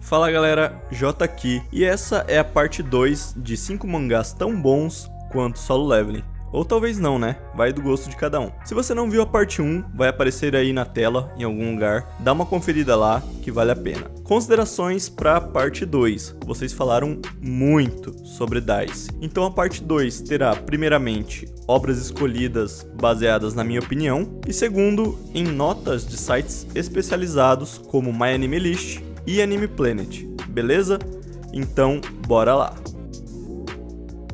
Fala galera, J aqui, e essa é a parte 2 de 5 mangás tão bons quanto Solo Leveling. Ou talvez não, né? Vai do gosto de cada um. Se você não viu a parte 1, vai aparecer aí na tela, em algum lugar. Dá uma conferida lá, que vale a pena. Considerações para a parte 2. Vocês falaram muito sobre DICE. Então a parte 2 terá, primeiramente, obras escolhidas baseadas na minha opinião. E segundo, em notas de sites especializados como MyAnimeList e Anime Planet. Beleza? Então, bora lá.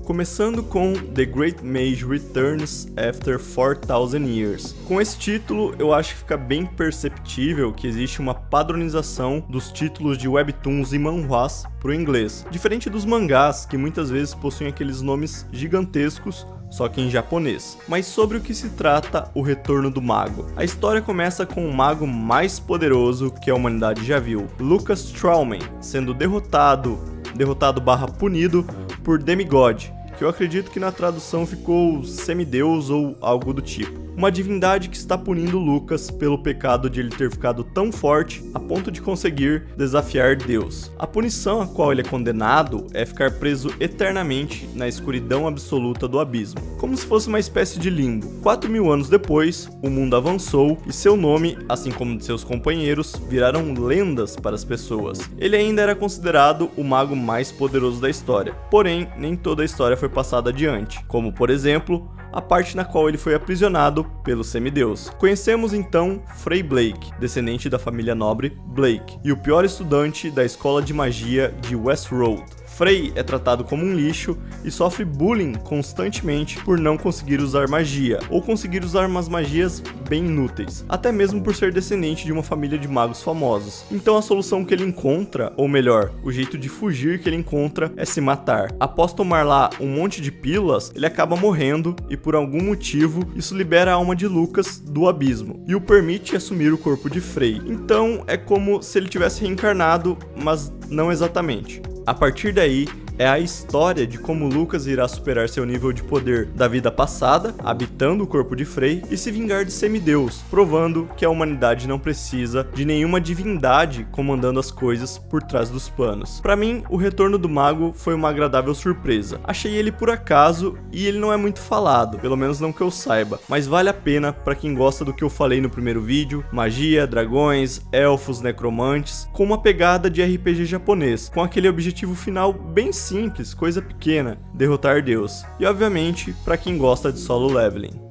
Começando com The Great Mage Returns After 4,000 Years. Com esse título, eu acho que fica bem perceptível que existe uma padronização dos títulos de webtoons e manhwas para o inglês, diferente dos mangás, que muitas vezes possuem aqueles nomes gigantescos, só que em japonês. Mas sobre o que se trata o Retorno do Mago? A história começa com o mago mais poderoso que a humanidade já viu, Lucas Strawman, sendo derrotado/punido por Demigod, que eu acredito que na tradução ficou semideus ou algo do tipo. Uma divindade que está punindo Lucas pelo pecado de ele ter ficado tão forte a ponto de conseguir desafiar Deus. A punição a qual ele é condenado é ficar preso eternamente na escuridão absoluta do abismo, como se fosse uma espécie de limbo. 4.000 anos depois, o mundo avançou e seu nome, assim como de seus companheiros, viraram lendas para as pessoas. Ele ainda era considerado o mago mais poderoso da história, porém nem toda a história foi passada adiante, como por exemplo, a parte na qual ele foi aprisionado pelo semideus. Conhecemos então Frey Blake, descendente da família nobre Blake, e o pior estudante da escola de magia de Westworld. Frey é tratado como um lixo e sofre bullying constantemente por não conseguir usar magia, ou conseguir usar umas magias bem inúteis, até mesmo por ser descendente de uma família de magos famosos. Então a solução que ele encontra, ou melhor, o jeito de fugir que ele encontra é se matar. Após tomar lá um monte de pílulas, ele acaba morrendo e por algum motivo isso libera a alma de Lucas do abismo e o permite assumir o corpo de Frey. Então é como se ele tivesse reencarnado, mas não exatamente. A partir daí, é a história de como Lucas irá superar seu nível de poder da vida passada, habitando o corpo de Frey, e se vingar de semideus, provando que a humanidade não precisa de nenhuma divindade comandando as coisas por trás dos panos. Pra mim, o Retorno do Mago foi uma agradável surpresa. Achei ele por acaso e ele não é muito falado, pelo menos não que eu saiba, mas vale a pena pra quem gosta do que eu falei no primeiro vídeo: magia, dragões, elfos, necromantes, com uma pegada de RPG japonês, com aquele objetivo final bem simples, coisa pequena, derrotar Deus. E obviamente, para quem gosta de Solo Leveling.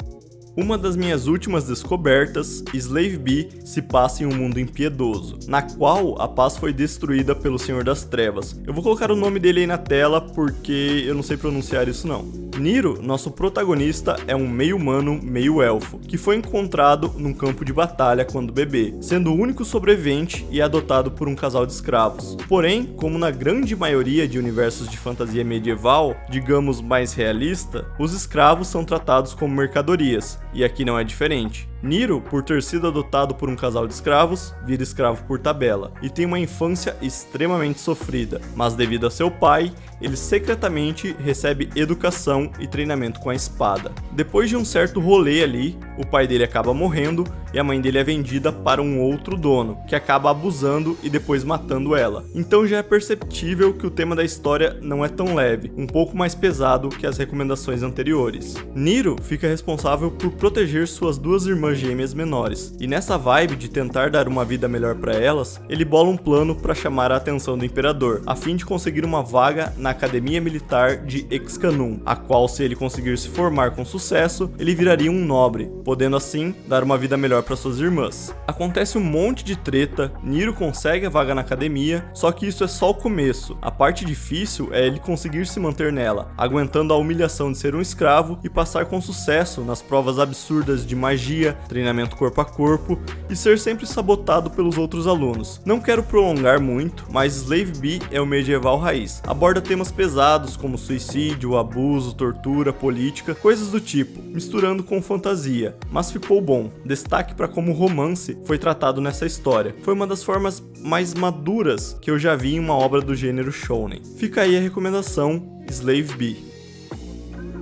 Uma das minhas últimas descobertas, Slave B se passa em um mundo impiedoso, na qual a paz foi destruída pelo Senhor das Trevas. Eu vou colocar o nome dele aí na tela porque eu não sei pronunciar isso não. Niro, nosso protagonista, é um meio humano, meio elfo, que foi encontrado num campo de batalha quando bebê, sendo o único sobrevivente e adotado por um casal de escravos. Porém, como na grande maioria de universos de fantasia medieval, digamos mais realista, os escravos são tratados como mercadorias, e aqui não é diferente. Niro, por ter sido adotado por um casal de escravos, vira escravo por tabela e tem uma infância extremamente sofrida, mas devido a seu pai, ele secretamente recebe educação e treinamento com a espada. Depois de um certo rolê ali, o pai dele acaba morrendo e a mãe dele é vendida para um outro dono, que acaba abusando e depois matando ela. Então já é perceptível que o tema da história não é tão leve, um pouco mais pesado que as recomendações anteriores. Niro fica responsável por proteger suas duas irmãs gêmeas menores, e nessa vibe de tentar dar uma vida melhor para elas, ele bola um plano para chamar a atenção do imperador, a fim de conseguir uma vaga na Academia Militar de Excanum, a qual, se ele conseguir se formar com sucesso, ele viraria um nobre, podendo assim dar uma vida melhor para suas irmãs. Acontece um monte de treta, Niro consegue a vaga na academia, só que isso é só o começo. A parte difícil é ele conseguir se manter nela, aguentando a humilhação de ser um escravo e passar com sucesso nas provas absurdas de magia, treinamento corpo a corpo e ser sempre sabotado pelos outros alunos. Não quero prolongar muito, mas Slave B é o medieval raiz. Aborda temas pesados como suicídio, abuso, tortura, política, coisas do tipo, misturando com fantasia, mas ficou bom. Destaque para como o romance foi tratado nessa história. Foi uma das formas mais maduras que eu já vi em uma obra do gênero shounen. Fica aí a recomendação, Slave B.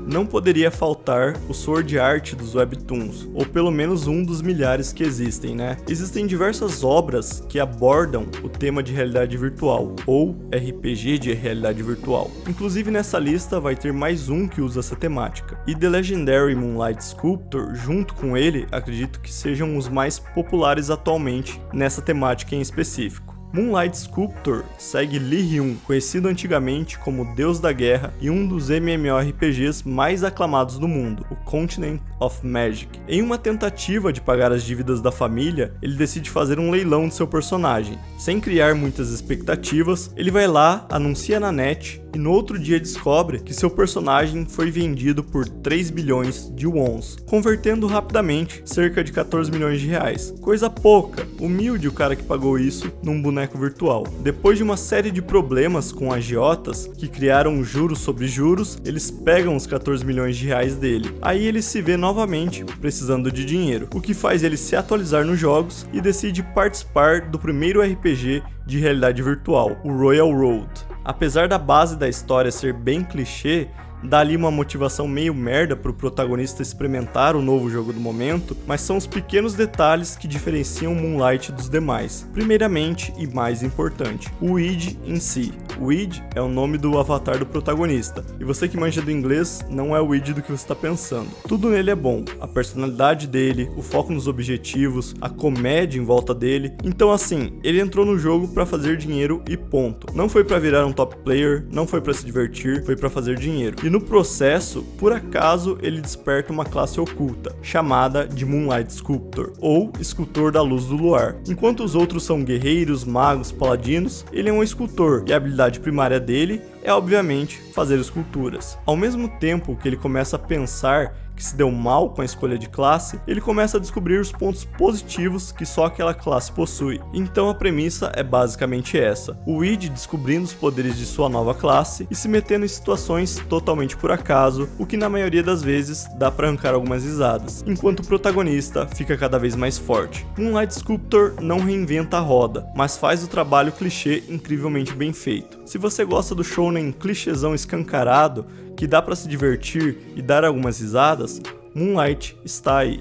não poderia faltar o sword art dos webtoons, ou pelo menos um dos milhares que existem, né? Existem diversas obras que abordam o tema de realidade virtual, ou RPG de realidade virtual. Inclusive nessa lista vai ter mais um que usa essa temática. E The Legendary Moonlight Sculptor, junto com ele, acredito que sejam os mais populares atualmente nessa temática em específico. Moonlight Sculptor segue Lee Hyun, conhecido antigamente como Deus da Guerra e um dos MMORPGs mais aclamados do mundo, o Continent of Magic. Em uma tentativa de pagar as dívidas da família, ele decide fazer um leilão de seu personagem. Sem criar muitas expectativas, ele vai lá, anuncia na net e no outro dia descobre que seu personagem foi vendido por 3 bilhões de wons, convertendo rapidamente cerca de 14 milhões de reais. Coisa pouca, humilde o cara que pagou isso num boneco virtual. Depois de uma série de problemas com agiotas que criaram juros sobre juros, eles pegam os 14 milhões de reais dele. Aí ele se vê novamente precisando de dinheiro, o que faz ele se atualizar nos jogos e decide participar do primeiro RPG de realidade virtual, o Royal Road. Apesar da base da história ser bem clichê, dá ali uma motivação meio merda pro protagonista experimentar o novo jogo do momento, mas são os pequenos detalhes que diferenciam Moonlight dos demais. Primeiramente, e mais importante, o id em si. O id é o nome do avatar do protagonista, e você que manja do inglês não é o id do que você está pensando. Tudo nele é bom, a personalidade dele, o foco nos objetivos, a comédia em volta dele. Então assim, ele entrou no jogo para fazer dinheiro e ponto. Não foi para virar um top player, não foi para se divertir, foi para fazer dinheiro. E no processo, por acaso, ele desperta uma classe oculta, chamada de Moonlight Sculptor, ou Escultor da Luz do Luar. Enquanto os outros são guerreiros, magos, paladinos, ele é um escultor, e a habilidade primária dele é, obviamente, fazer esculturas. Ao mesmo tempo que ele começa a pensar que se deu mal com a escolha de classe, ele começa a descobrir os pontos positivos que só aquela classe possui. Então a premissa é basicamente essa: o id descobrindo os poderes de sua nova classe e se metendo em situações totalmente por acaso, o que na maioria das vezes dá pra arrancar algumas risadas, enquanto o protagonista fica cada vez mais forte. Moonlight Sculptor não reinventa a roda, mas faz o trabalho clichê incrivelmente bem feito. Se você gosta do shounen clichêzão escancarado, que dá pra se divertir e dar algumas risadas, Moonlight está aí.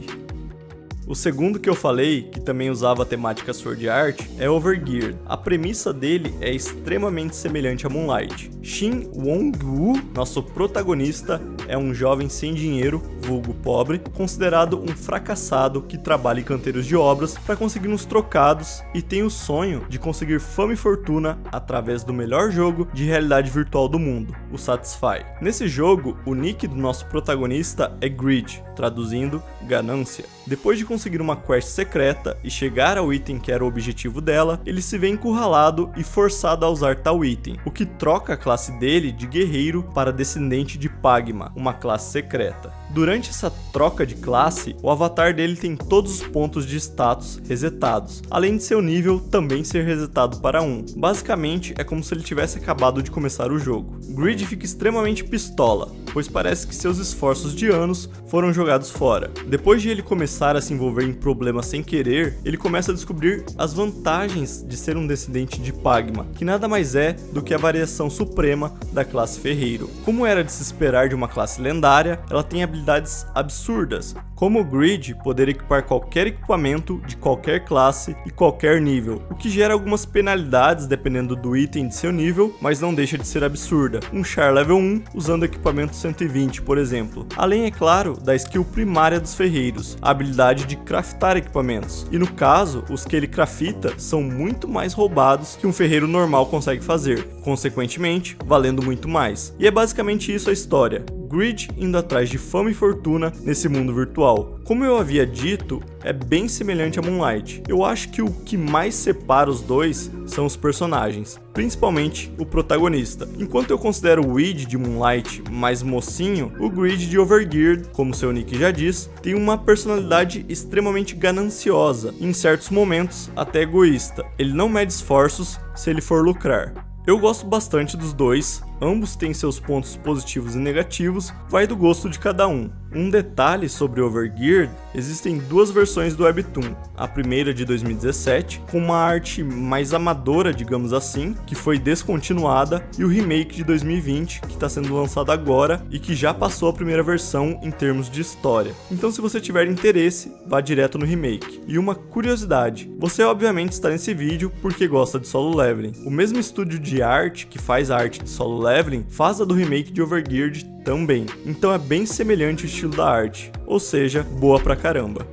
O segundo que eu falei, que também usava a temática sword art, é Overgeared. A premissa dele é extremamente semelhante a Moonlight. Shin Wong-woo, nosso protagonista, é um jovem sem dinheiro, vulgo pobre, considerado um fracassado que trabalha em canteiros de obras para conseguir uns trocados e tem o sonho de conseguir fama e fortuna através do melhor jogo de realidade virtual do mundo, o Satisfy. Nesse jogo, o nick do nosso protagonista é Greed, traduzindo ganância. Depois de conseguir uma quest secreta e chegar ao item que era o objetivo dela, ele se vê encurralado e forçado a usar tal item, o que troca a classe dele de guerreiro para descendente de Pagma, uma classe secreta. Durante essa troca de classe, o avatar dele tem todos os pontos de status resetados, além de seu nível também ser resetado para 1. Basicamente, é como se ele tivesse acabado de começar o jogo. Greed fica extremamente pistola, pois parece que seus esforços de anos foram jogados fora. Depois de ele começar a se envolver em problemas sem querer, ele começa a descobrir as vantagens de ser um descendente de Pagma, que nada mais é do que a variação suprema da classe ferreiro. Como era de se esperar de uma classe lendária, ela tem habilidades absurdas, como o Greed poder equipar qualquer equipamento de qualquer classe e qualquer nível, o que gera algumas penalidades dependendo do item de seu nível, mas não deixa de ser absurda. Um Char level 1 usando equipamento 120, por exemplo. Além, é claro, da skill primária dos ferreiros, a habilidade de craftar equipamentos, e no caso, os que ele crafta são muito mais roubados que um ferreiro normal consegue fazer, consequentemente, valendo muito mais. E é basicamente isso a história. Greed indo atrás de fama e fortuna nesse mundo virtual. Como eu havia dito, é bem semelhante a Moonlight. Eu acho que o que mais separa os dois são os personagens, principalmente o protagonista. Enquanto eu considero o id de Moonlight mais mocinho, o Greed de Overgeared, como seu nick já diz, tem uma personalidade extremamente gananciosa, em certos momentos até egoísta. Ele não mede esforços se ele for lucrar. Eu gosto bastante dos dois, Ambos têm seus pontos positivos e negativos, vai do gosto de cada um. Um detalhe sobre Overgeared: existem duas versões do Webtoon, a primeira de 2017, com uma arte mais amadora, digamos assim, que foi descontinuada, e o remake de 2020, que está sendo lançado agora e que já passou a primeira versão em termos de história. Então, se você tiver interesse, vá direto no remake. E uma curiosidade: você obviamente está nesse vídeo porque gosta de Solo Leveling. O mesmo estúdio de arte que faz a arte de Solo Leveling faz a do remake de Overgeared também, então é bem semelhante o estilo da arte, ou seja, boa pra caramba.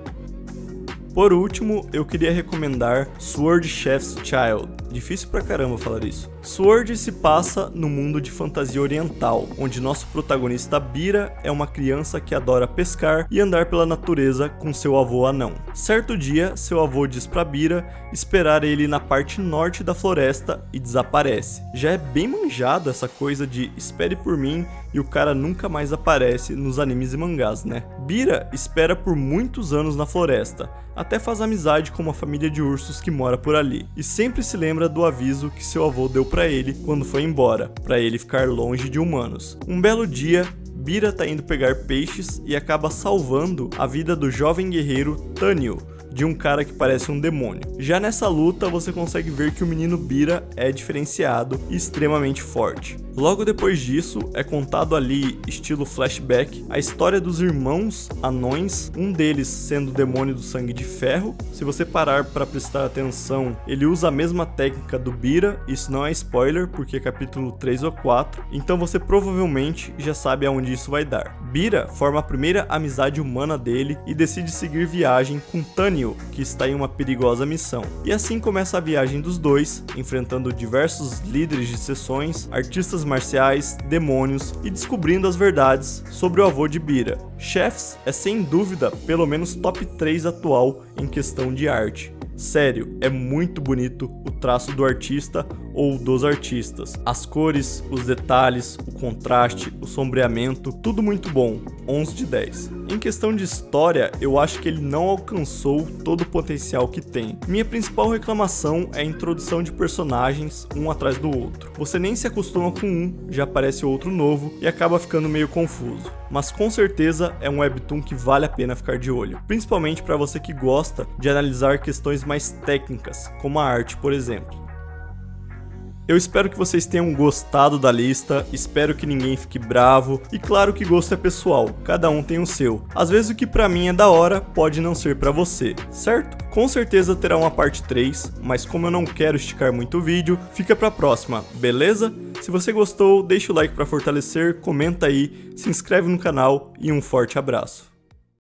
Por último, eu queria recomendar Sword Chef's Child. Difícil pra caramba falar isso. Sword se passa no mundo de fantasia oriental, onde nosso protagonista Bira é uma criança que adora pescar e andar pela natureza com seu avô anão. Certo dia, seu avô diz pra Bira esperar ele na parte norte da floresta e desaparece. Já é bem manjado essa coisa de espere por mim e o cara nunca mais aparece nos animes e mangás, né? Bira espera por muitos anos na floresta, até faz amizade com uma família de ursos que mora por ali, e sempre se lembra do aviso que seu avô deu pra ele quando foi embora, pra ele ficar longe de humanos. Um belo dia, Bira tá indo pegar peixes e acaba salvando a vida do jovem guerreiro Tanil, de um cara que parece um demônio. Já nessa luta, você consegue ver que o menino Bira é diferenciado e extremamente forte. Logo depois disso, é contado ali, estilo flashback, a história dos irmãos anões, um deles sendo o demônio do sangue de ferro. Se você parar para prestar atenção, ele usa a mesma técnica do Bira, isso não é spoiler, porque é capítulo 3 ou 4, então você provavelmente já sabe aonde isso vai dar. Bira forma a primeira amizade humana dele e decide seguir viagem com Tanil, que está em uma perigosa missão. E assim começa a viagem dos dois, enfrentando diversos líderes de seções, artistas marciais, demônios e descobrindo as verdades sobre o avô de Bira. Chefs é sem dúvida pelo menos top 3 atual em questão de arte. Sério, é muito bonito o traço do artista ou dos artistas. As cores, os detalhes, o contraste, o sombreamento, tudo muito bom, 11 de 10. Em questão de história, eu acho que ele não alcançou todo o potencial que tem. Minha principal reclamação é a introdução de personagens um atrás do outro. Você nem se acostuma com um, já aparece outro novo e acaba ficando meio confuso. Mas com certeza é um webtoon que vale a pena ficar de olho, principalmente para você que gosta de analisar questões mais técnicas, como a arte, por exemplo. Eu espero que vocês tenham gostado da lista, espero que ninguém fique bravo, e claro que gosto é pessoal, cada um tem o seu. Às vezes o que pra mim é da hora, pode não ser pra você, certo? Com certeza terá uma parte 3, mas como eu não quero esticar muito o vídeo, fica pra próxima, beleza? Se você gostou, deixa o like pra fortalecer, comenta aí, se inscreve no canal e um forte abraço.